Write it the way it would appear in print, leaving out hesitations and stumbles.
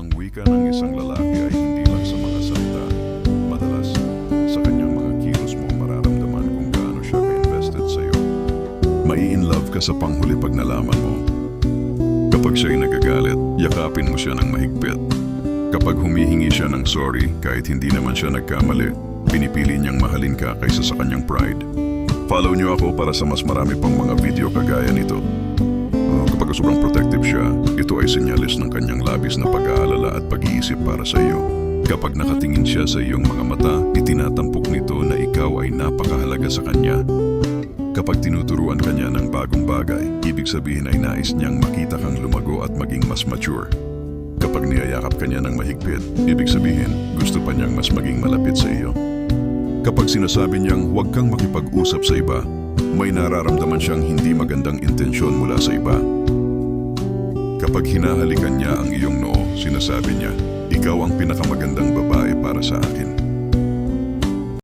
Ang wika ng isang lalaki ay hindi lang sa mga salita. Madalas, sa kanyang mga kilos mo mararamdaman kung gaano siya ka-invested sa'yo. Mai-in-love ka sa panghuli pag nalaman mo. Kapag siya'y nagagalit, yakapin mo siya ng mahigpit. Kapag humihingi siya ng sorry kahit hindi naman siya nagkamali, pinipili niyang mahalin ka kaysa sa kanyang pride. Follow niyo ako para sa mas marami pang mga video kagaya nito. Kapag sobrang protective siya, ito ay senyalis ng kanyang labis na pag-aalala at pag-iisip para sa iyo. Kapag nakatingin siya sa iyong mga mata, itinatampok nito na ikaw ay napakahalaga sa kanya. Kapag tinuturuan ka niya ng bagong bagay, ibig sabihin ay nais niyang makita kang lumago at maging mas mature. Kapag niyayakap ka niya ng mahigpit, ibig sabihin gusto pa niyang mas maging malapit sa iyo. Kapag sinasabi niyang huwag kang makipag-usap sa iba, may nararamdaman siyang hindi magandang intensyon mula sa iba. Kapag hinahalikan niya ang iyong noo, sinasabi niya, ikaw ang pinakamagandang babae para sa akin.